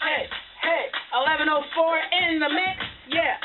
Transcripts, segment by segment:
hey, 11:04 in the mix, yeah,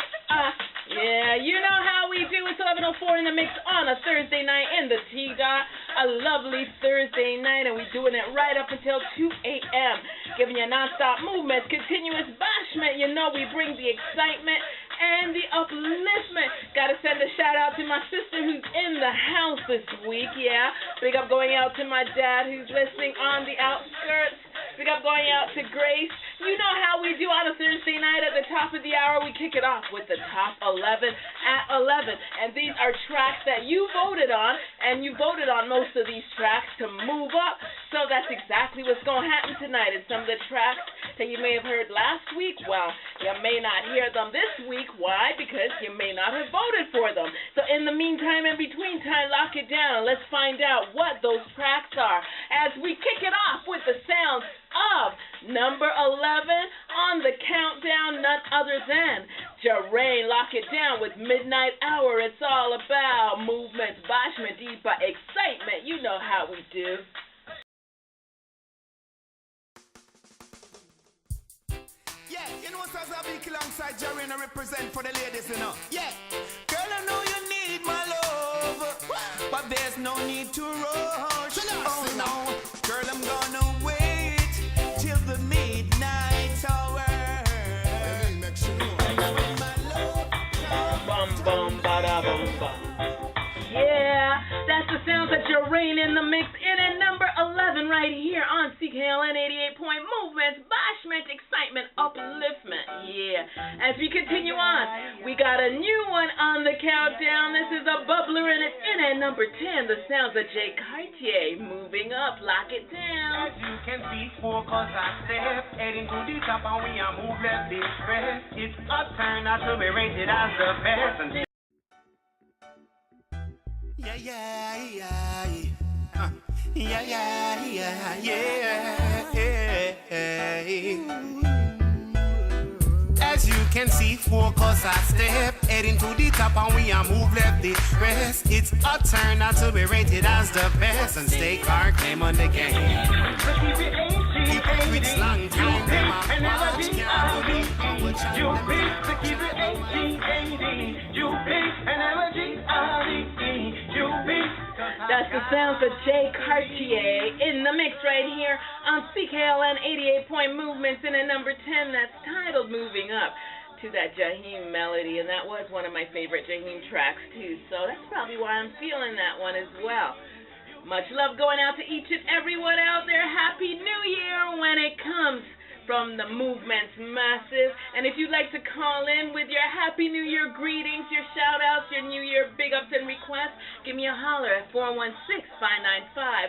you know how we do. It's 11:04 in the mix on a Thursday night in the T-Dot, a lovely Thursday night, and we're doing it right up until 2 a.m., giving you non-stop movements, continuous bashment. You know we bring the excitement and the upliftment. Gotta send a shout out to my sister who's in the house this week, yeah. Big up going out to my dad who's listening on the outskirts. Big up going out to Grace. You know how we do on a Thursday night at the top of the hour. We kick it off with the top 11 at 11. And these are tracks that you voted on, and you voted on most of these tracks to move up. So that's exactly what's going to happen tonight. And some of the tracks that you may have heard last week, well, you may not hear them this week. Why? Because you may not have voted for them. So in the meantime, in between time, lock it down. Let's find out what those tracks are as we kick it off with the sounds of number 11 on the countdown, none other than Jarain. Lock it down with Midnight Hour. It's all about movements, bashment, deepa, excitement. You know how we do. Yeah, you know, so I be alongside Jarain, I represent for the ladies, you know. Yeah, girl, I know you need my love, but there's no need to rush. Oh no, girl, I'm gonna wait till the midnight hour. Make sure my love. Bum bum bada bum bum. Yeah, that's the sounds of Jarain in the mix. In at number 11 right here on CKLN 88 Point Movements, bashment, excitement, upliftment. Yeah, as we continue on, we got a new one on the countdown. This is a bubbler and it's in at number 10. The sounds of Jay Cartier. Moving up, lock it down. As you can see, focus and step, heading to the top and we are move left this press. It's a turn not to be rated as the best. And As you can see, focus a step, heading to the top and we are move left the rest. It's a turn not to be rated as the best and stake our claim on the game. so keep it AG, It's long time, them a and never watch, be can't do E. You pick to keep it AG, you pick and never G-R-E-E, you pick. That's the sounds of Jay Cartier in the mix right here on CKLN 88 Point Movements. In at number 10, that's titled Moving Up, to that Jaheim melody, and that was one of my favorite Jaheim tracks too, so that's probably why I'm feeling that one as well. Much love going out to each and everyone out there. Happy New Year when it comes from the Movements Massive. And if you'd like to call in with your Happy New Year greetings, your shout-outs, your New Year big-ups and requests, give me a holler at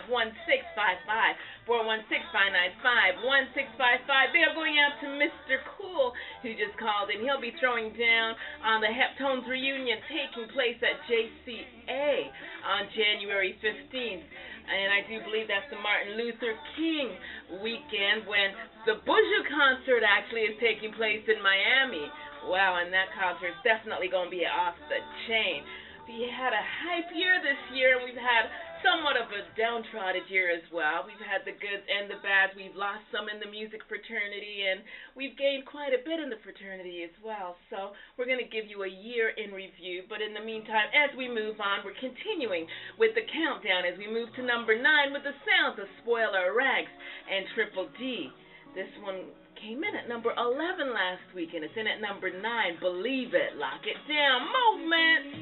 416-595-1655, 416-595-1655. Big up going out to Mr. Cool, who just called in. He'll be throwing down on the Heptones reunion taking place at JCA on January 15th. And I do believe that's the Martin Luther King weekend when the Buju concert actually is taking place in Miami. Wow, and that concert's definitely going to be off the chain. We had a hype year this year, and we've had somewhat of a downtrodden year as well. We've had the goods and the bads. We've lost some in the music fraternity, and we've gained quite a bit in the fraternity as well. So we're going to give you a year in review. But in the meantime, as we move on, we're continuing with the countdown as we move to number 9 with the sounds of Spoiler Rags and Triple D. This one came in at number 11 last week, and it's in at number 9. Believe it. Lock it down. Movement.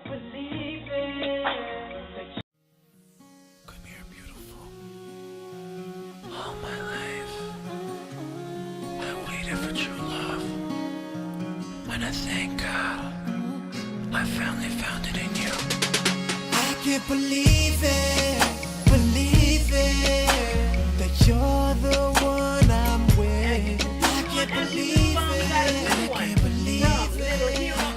Believe it. All my life, I waited for true love. When I thank God, I finally found it in you. I can't believe it, that you're the one I'm with. I can't believe it, I can't believe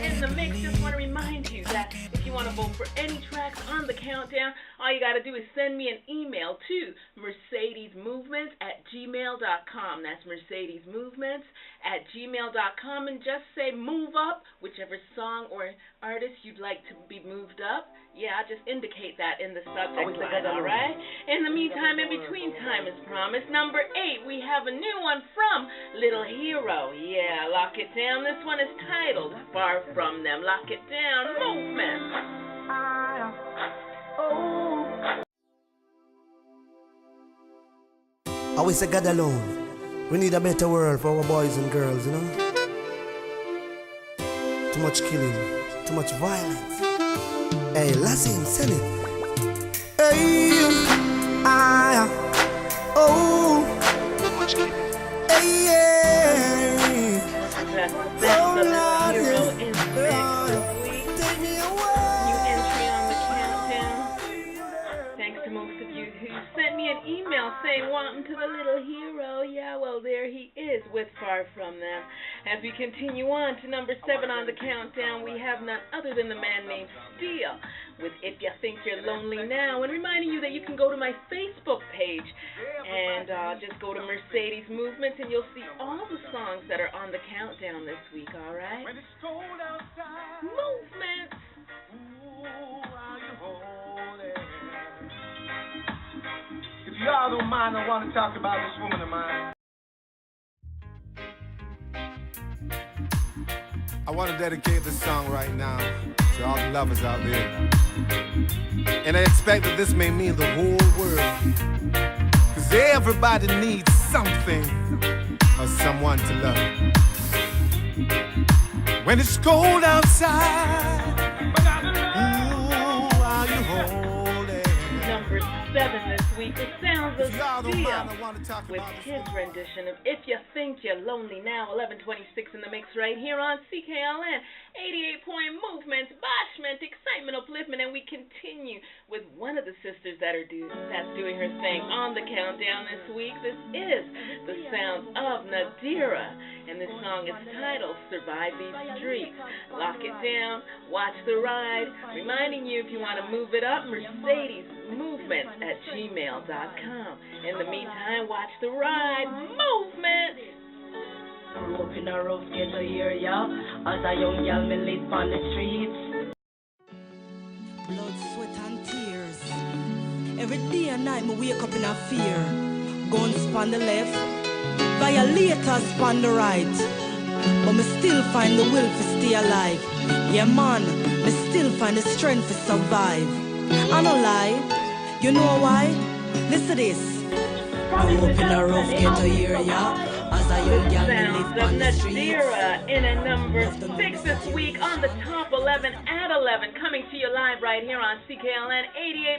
In the mix, just want to remind you that if you want to vote for any tracks on the countdown, all you got to do is send me an email to mercedesmovements@gmail.com. That's mercedesmovements@gmail.com, and just say move up, whichever song or artist you'd like to be moved up. Yeah, just indicate that in the subject line, all right? In the meantime, in between time, as promised, number 8, we have a new one from Little Hero. Yeah, lock it down. This one is titled Far From Them. Lock it down. Movement. I wish I God alone. We need a better world for our boys and girls, you know? Too much killing, too much violence. Hey, Lassie, send it. Hey, Too much killing. hey, yeah. That's the Little Hero in the mix this week. Take me New away. entry on the countdown. Thanks to most of you who sent me an email saying, welcome to the Little Hero. Yeah, well, there he is with Far From Them. As we continue on to number 7 on the countdown, we have none other than the man named Steel with If You Think You're Lonely Now, and reminding you that you can go to my Facebook page and just go to Mercedes Movements, and you'll see all the songs that are on the countdown this week, all right? When it's cold outside, Movements. ooh, how you holding? If y'all don't mind, I want to talk about this woman of mine. I want to dedicate this song right now to all the lovers out there. And I expect that this may mean the whole world. Cause everybody needs something or someone to love. When it's cold outside, ooh, are you holding? Number 7 this week, the sounds of If y'all don't mind, I Steel want to talk with about this his woman. rendition of If You Think You're Lonely Now, 1126 in the mix right here on CKLN, 88-point movements, bashment, excitement, upliftment, and we continue with one of the sisters that's doing her thing on the countdown this week. This is the sounds of Nadira, and this song is titled Survive These Streets. Lock it down, watch the ride, reminding you if you want to move it up, mercedesmovements@gmail.com. In the meantime, watch the ride, movement. Grew up in a rough ghetto area. As a young girl, me live on the streets. Blood, sweat and tears. Every day and night me wake up in a fear. Guns on the left, violators on the right. But me still find the will to stay alive. Yeah man, me still find the strength to survive. I no lie, you know why? Listen to this. Grew up in a rough ghetto area. As a young girl, me Sounds live of on the streets. Nadira in at number 6 this week on the top 11 at 11, coming to you live right here on CKLN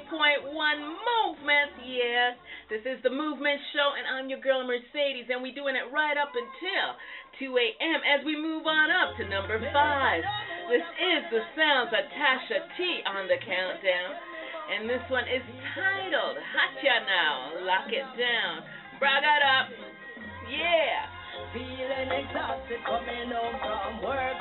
88.1 Movements. Yes, this is the Movement Show, and I'm your girl Mercedes, and we're doing it right up until 2 a.m. as we move on up to number 5. This is the sounds of Tasha T on the countdown, and this one is titled Hotcha Now. Lock it down. Brag it up. Yeah. Feeling exhausted coming home from work.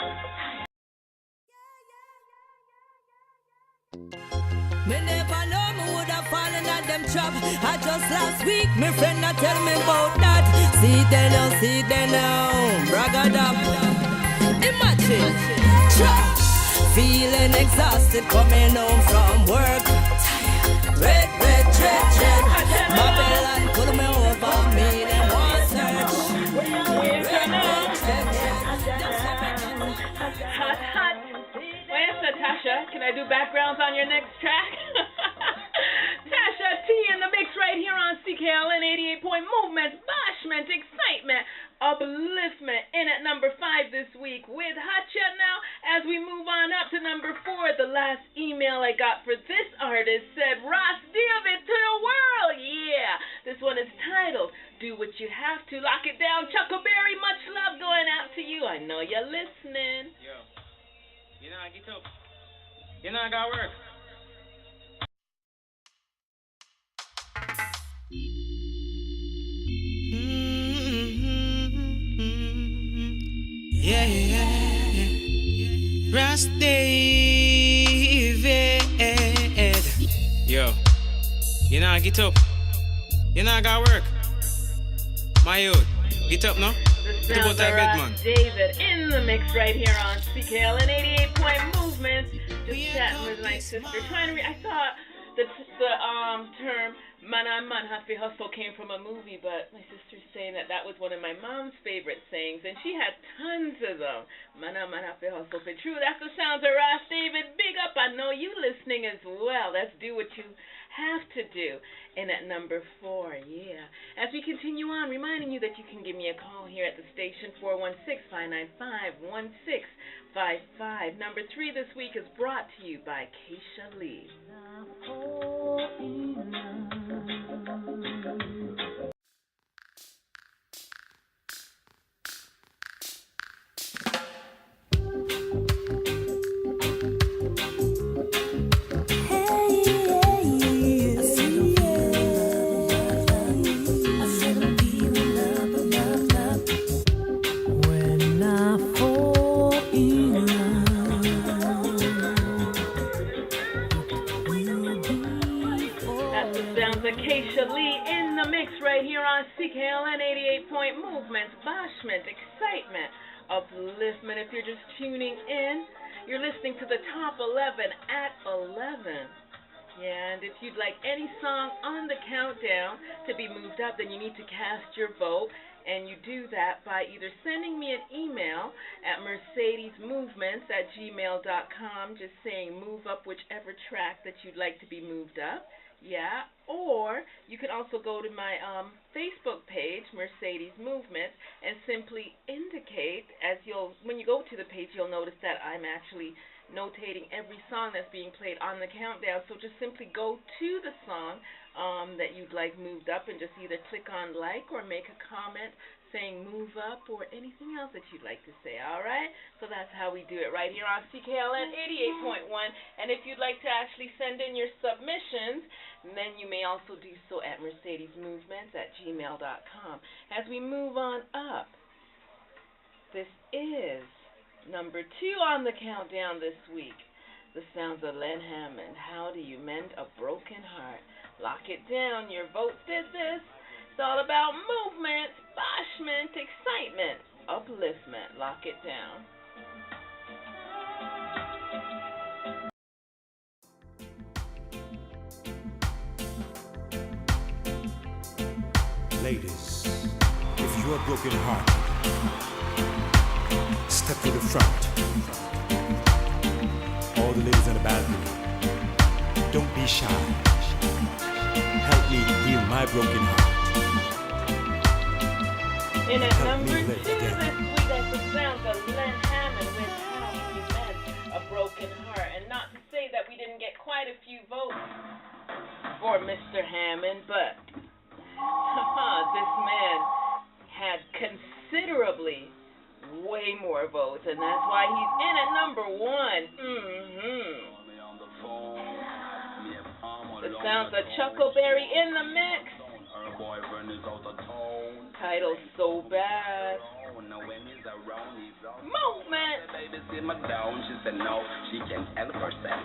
Me never know me would have fallen at them trap. I just last week, my friend not tell me about that. See they now, brag it up. Imagine, trap. Feeling exhausted coming home from work. Red. Babylon pull me over me, them want search. Hot. Where's Tasha? Can I do backgrounds on your next track? Tasha T in the mix right here on CKLN 88-point movements, bashment, excitement, upliftment. In at number 5 this week with Hotcha Now. As we move on up to number 4, the last email I got for this artist said, Ross David to the world. Yeah, this one is titled Do What You Have To. Lock it down, Chuckleberry. Much love going out to you. I know you're listening. Yo, you know I get up. You know I got work. Yeah. Ross David. Yo, Nah, get up. You know I got work. My youth, get up now. The sounds of Ross David in the mix right here on CKL and 88 Point Movement. Just chatting with my sister, trying to I saw the term Mana Man Happy Hustle came from a movie, but my sister's saying that was one of my mom's favorite sayings, and she had tons of them. Mana Man Happy Hustle. For true, that's the sounds of Ross David. Big up, I know you listening as well. Let's do what you have to do. And at number 4, yeah. As we continue on, reminding you that you can give me a call here at the station, 416-595-1655. Number 3 this week is brought to you by Keisha Lee. Keisha Lee in the mix right here on CKLN 88 Point Movement, bashment, excitement, upliftment. If you're just tuning in, you're listening to the top 11 at 11. Yeah, and if you'd like any song on the countdown to be moved up, then you need to cast your vote. And you do that by either sending me an email at mercedesmovements@gmail.com, just saying move up whichever track that you'd like to be moved up. Yeah, or you can also go to my Facebook page, Mercedes Movement, and simply indicate, when you go to the page, you'll notice that I'm actually notating every song that's being played on the countdown. So just simply go to the song that you'd like moved up and just either click on like or make a comment saying move up or anything else that you'd like to say, all right? So that's how we do it right here on CKLN 88.1. And if you'd like to actually send in your submissions, then you may also do so at mercedesmovements@gmail.com. As we move on up, this is number 2 on the countdown this week. The sounds of Len Hammond. How do you mend a broken heart? Lock it down. Your votes did this. It's all about movement, bashment, excitement, upliftment. Lock it down. Ladies, if you're broken hearted, step to the front. All the ladies in the balcony, don't be shy. Help me heal my broken heart. And at number 2 this week, that's the sounds of Len Hammond with How You Mend a Broken Heart. And not to say that we didn't get quite a few votes for Mr. Hammond, but this man had considerably way more votes, and that's why he's in at number 1. The sounds of Chuckleberry in the mix. Titled So Bad. Movement. Baby simmer down. She said no, she can help herself.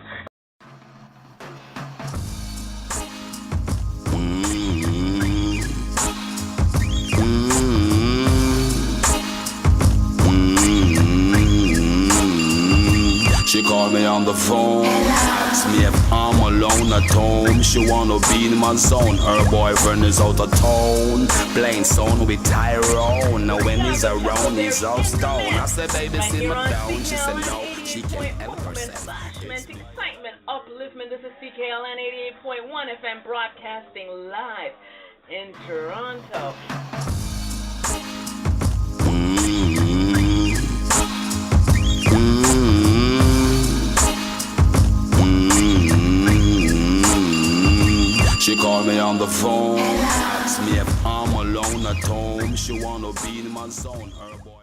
She called me on the phone, asked me if I'm alone at home. She wanna be in my zone. Her boyfriend is out of town, playing song with Tyrone. Now when he's around, he's all stone. I said, baby, sit me down. She said no, she can't help herself. Excitement, upliftment. This is CKLN 88.1 FM broadcasting live in Toronto. She called me on the phone, asked me if I'm alone at home. She wanna be in my zone. Her boy